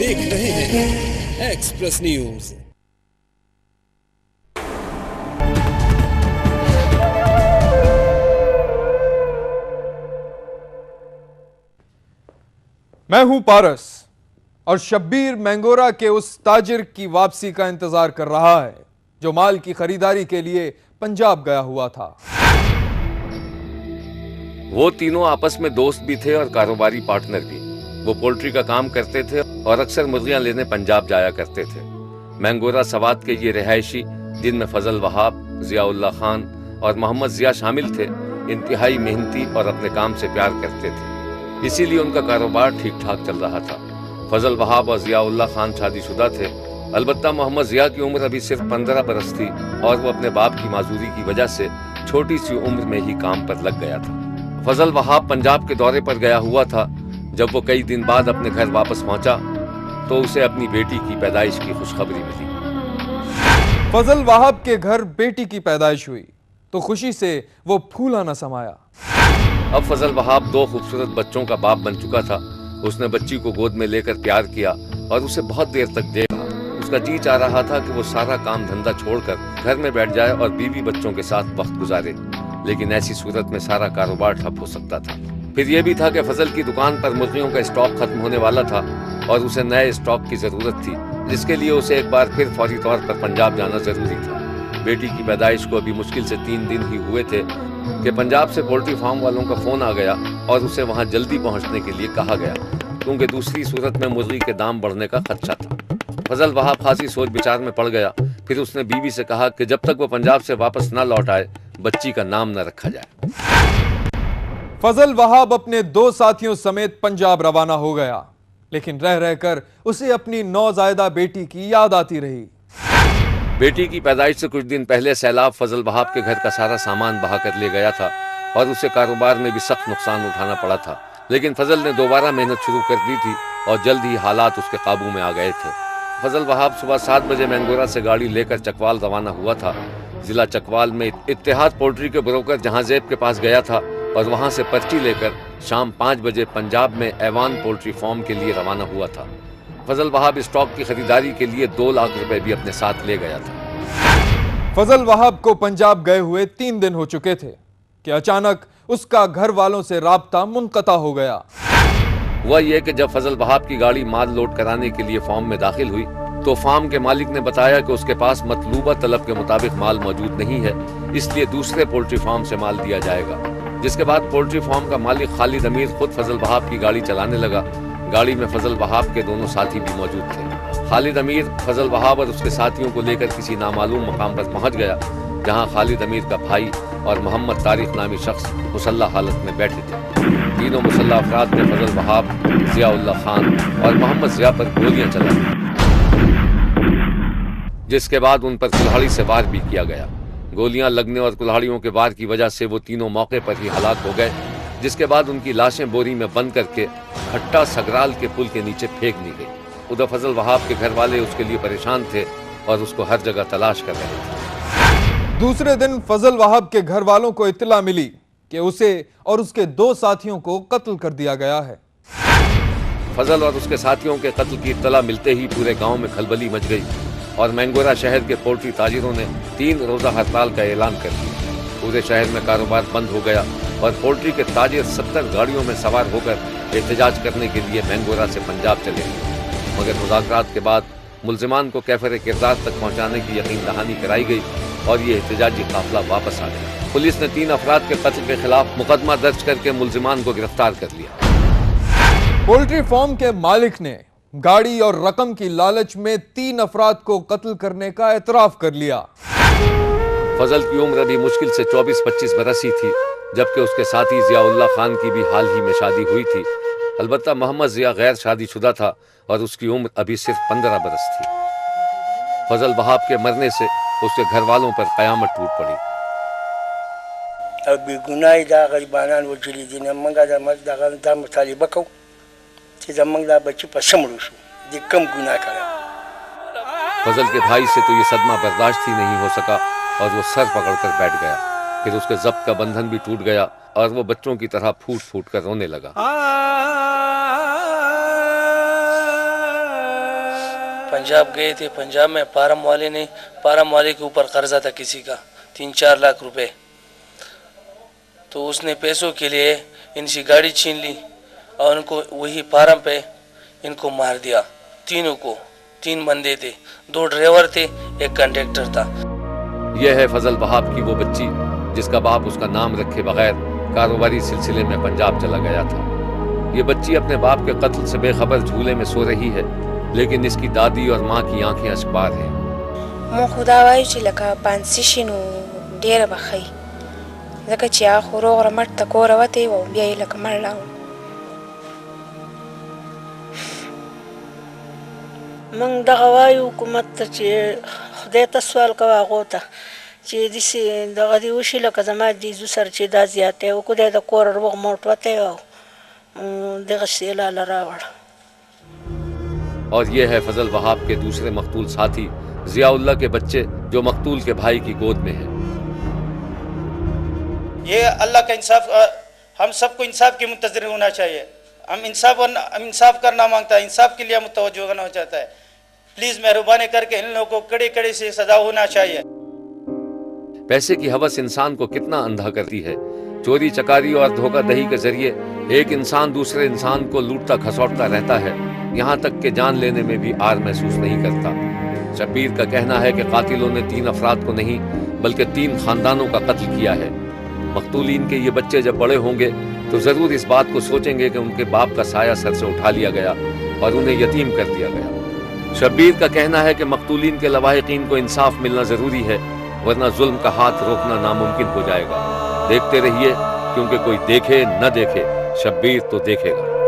देख रहे हैं एक्सप्रेस न्यूज। मैं हूं पारस और शब्बीर मैंगोरा के उस ताजिर की वापसी का इंतजार कर रहा है जो माल की खरीदारी के लिए पंजाब गया हुआ था। वो तीनों आपस में दोस्त भी थे और कारोबारी पार्टनर भी। वो पोल्ट्री का काम करते थे और अक्सर मुर्गियां लेने पंजाब जाया करते थे। मैंगोरा सवात के ये रिहायशी, जिनमें फजल वहाब, जियाउल्लाह खान और मोहम्मद जिया शामिल थे, इंतहाई मेहनती और अपने काम से प्यार करते थे, इसीलिए उनका कारोबार ठीक ठाक चल रहा था। फजल वहाब और जियाउल्लाह खान शादीशुदा थे, अलबत्ता मोहम्मद जिया की उम्र अभी सिर्फ 15 बरस थी और वो अपने बाप की माजूरी की वजह से छोटी सी उम्र में ही काम पर लग गया था। फजल वहाब पंजाब के दौरे पर गया हुआ था। जब वो कई दिन बाद अपने घर वापस पहुंचा तो उसे अपनी बेटी की पैदाइश की खुशखबरी मिली। फजल वहाब के घर बेटी की पैदाइश हुई तो खुशी से वो फूला न समाया। अब फजल वहाब 2 खूबसूरत बच्चों का बाप बन चुका था। उसने बच्ची को गोद में लेकर प्यार किया और उसे बहुत देर तक देखा। उसका जी चाह रहा था कि वो सारा काम धंधा छोड़कर घर में बैठ जाए और बीवी बच्चों के साथ वक्त गुजारे, लेकिन ऐसी सूरत में सारा कारोबार ठप हो सकता था। फिर यह भी था कि फजल की दुकान पर मुर्गियों का स्टॉक खत्म होने वाला था और उसे नए स्टॉक की जरूरत थी, जिसके लिए उसे एक बार फिर फौरी तौर पर पंजाब जाना जरूरी था। बेटी की पैदाइश को अभी मुश्किल से 3 दिन ही हुए थे कि पंजाब से पोल्ट्री फार्म वालों का फोन आ गया और उसे वहां जल्दी पहुंचने के लिए कहा गया, क्योंकि दूसरी सूरत में मुर्गी के दाम बढ़ने का खदशा था। फजल वहाब खासी सोच विचार में पड़ गया। फिर उसने बीवी से कहा कि जब तक वो पंजाब से वापस न लौट आए बच्ची का नाम न रखा जाए। फजल वहाब अपने 2 साथियों समेत पंजाब रवाना हो गया, लेकिन रह रहकर उसे अपनी नौजायदा बेटी की याद आती रही। बेटी की पैदाइश से कुछ दिन पहले सैलाब फजल वहाब के घर का सारा सामान बहा कर ले गया था और उसे कारोबार में भी सख्त नुकसान उठाना पड़ा था, लेकिन फजल ने दोबारा मेहनत शुरू कर दी थी और जल्द ही हालात उसके काबू में आ गए थे। फजल वहाब सुबह 7 बजे मैंगोरा से गाड़ी लेकर चकवाल रवाना हुआ था। जिला चकवाल में इत्तेहाद पोल्ट्री के ब्रोकर जहांजेब के पास गया था और वहां से पर्ची लेकर शाम 5 बजे पंजाब में ऐवान पोल्ट्री फार्म के लिए रवाना हुआ था। फजल वहाब स्टॉक की खरीदारी के लिए 2 लाख रुपए भी अपने साथ ले गया था। फजल वहाब को पंजाब गए हुए 3 दिन हो चुके थे कि अचानक उसका घर वालों से राब्ता मुनक़ता हो गया। हुआ यह कि जब फजल वहाब की गाड़ी माल लोड कराने के लिए फार्म में दाखिल हुई तो फार्म के मालिक ने बताया कि उसके पास मतलूबा तलब के मुताबिक माल मौजूद नहीं है, इसलिए दूसरे पोल्ट्री फार्म से माल दिया जाएगा। जिसके बाद पोल्ट्री फार्म का मालिक खालिद अमीर खुद फजल वहाब की गाड़ी चलाने लगा। गाड़ी में फजल वहाब के दोनों साथी भी मौजूद थे। खालिद अमीर फजल वहाब और उसके साथियों को लेकर किसी नामालूम मकाम पर पहुंच गया, जहां खालिद अमीर का भाई और मोहम्मद तारिक नामी शख्स मुसल्ला हालत में बैठे थे। तीनों मुसल्ला अफराद ने फजल वहाब, जियाउल्लाह खान और मोहम्मद जिया पर गोलियां चलाई, जिसके बाद उन पर कुल्हाड़ी से वार भी किया गया। गोलियां लगने और कुल्हाड़ियों के वार की वजह से वो तीनों मौके पर ही हलाक हो गए, जिसके बाद उनकी लाशें बोरी में बंद करके खट्टा सगराल के पुल के नीचे फेंक दी गई। उधर फजल वहाब के घर वाले उसके लिए परेशान थे और उसको हर जगह तलाश कर रहे थे। दूसरे दिन फजल वहाब के घर वालों को इत्तला मिली कि उसे और उसके 2 साथियों को कत्ल कर दिया गया है। फजल और उसके साथियों के कत्ल की इत्तला मिलते ही पूरे गांव में खलबली मच गई और मैंगोरा शहर के पोल्ट्री ताजिरों ने 3 रोजा हड़ताल का ऐलान कर दिया। पूरे शहर में कारोबार बंद हो गया और पोल्ट्री के ताजिर 70 गाड़ियों में सवार होकर एहतजाज करने के लिए मैंगोरा से पंजाब चले गए। मगर मुज़ाकरात के बाद मुल्जिमान को कैफर किरदार तक पहुंचाने की यकीन दहानी कराई गई और ये एहतजाजी काफिला वापस आ गया। पुलिस ने 3 अफराद के कत्ल के खिलाफ मुकदमा दर्ज करके मुल्जिमान को गिरफ्तार कर लिया। पोल्ट्री फार्म के मालिक ने गाड़ी और रकम की लालच में 3 अफराद को कत्ल करने का एतराफ कर लिया। फजल की उम्र अभी मुश्किल से 24-25 बरस ही थी, जबकि उसके साथी जियाउल्लाह खान की भी हाल ही में शादी हुई थी। अलबत्ता मोहम्मद जिया गैर शादीशुदा था और उसकी उम्र अभी सिर्फ 15 बरस थी। फजल वहाब के मरने से उसके घर वालों पर कयामत टूट पड़ी। अब गुनाह दा गरीबानान वजली दिन मंगा दा मत दा मुतालिबा को چې زمنګ دا بچی په سمړو شو د کم ګناه کړو. फजल के भाई से तो ये सदमा बर्दाश्त ही नहीं हो सका और वो सर पकड़कर बैठ गया। फिर उसके जब्त का बंधन भी टूट गया और वो बच्चों की तरह फूट फूट कर रोने लगा। पंजाब गए थे। पंजाब में पारम वाले के ऊपर कर्जा था किसी का 3-4 लाख रुपए। तो उसने पैसों के लिए इनसे गाड़ी छीन ली और उनको वही पारम पे इनको मार दिया। तीनों को, 3 बंदे थे, 2 ड्राइवर थे, 1 कंडक्टर था। यह है फजल वहाब की वो बच्ची जिसका बाप उसका नाम रखे बगैर कारोबारी सिलसिले में पंजाब चला गया था। ये बच्ची अपने बाप के कत्ल से बेखबर झूले में सो रही है, लेकिन इसकी दादी और माँ की आंखें अश्कबार हैं। مو خدا وایي چې لکه پانسي شي نو ډېره به ښه وي، ځکه چې هغه خو روغ رمټ ته کوره وتې وه او بیا یې لکه مړ لاړو. موږ دغه وایو حکومت ته چې خدای ته سوال کوه هغو ته چې داسې دغه دې وشي لکه زما دیزو سره چې دا زیاتی وکړو، دی د کوره روغ موټ وتی او دغسې لاله راوړه. اور یہ ہے فضل وہاب کے دوسرے مقتول ساتھی ضیاء اللہ کے بچے جو مقتول کے بھائی کی گود میں ہیں۔ یہ اللہ کا انصاف، ہم سب کو انصاف کے منتظر ہونا چاہیے۔ ہم انصاف کرنا مانگتا ہے، انصاف کے لیے متوجہ ہونا چاہتا ہے۔ پلیز مہربانی کر کے ان لوگوں کو کڑے کڑے سے سزا ہونا چاہیے۔ پیسے کی ہوس انسان کو کتنا اندھا کرتی ہے۔ چوری چکاری اور دھوکہ دہی کے ذریعے ایک انسان دوسرے انسان کو لوٹتا کھسوٹتا رہتا ہے، یہاں تک کہ جان لینے میں بھی آر محسوس نہیں کرتا۔ شبیر کا کہنا ہے کہ قاتلوں نے 3 افراد کو نہیں بلکہ 3 خاندانوں کا قتل کیا ہے۔ مقتولین کے یہ بچے جب بڑے ہوں گے تو ضرور اس بات کو سوچیں گے کہ ان کے باپ کا سایہ سر سے اٹھا لیا گیا اور انہیں یتیم کر دیا گیا۔ شبیر کا کہنا ہے کہ مقتولین کے لواحقین کو انصاف ملنا ضروری ہے، ورنہ ظلم کا ہاتھ روکنا ناممکن ہو جائے گا۔ دیکھتے رہیے، کیونکہ کوئی دیکھے نہ دیکھے شبیر تو دیکھے گا۔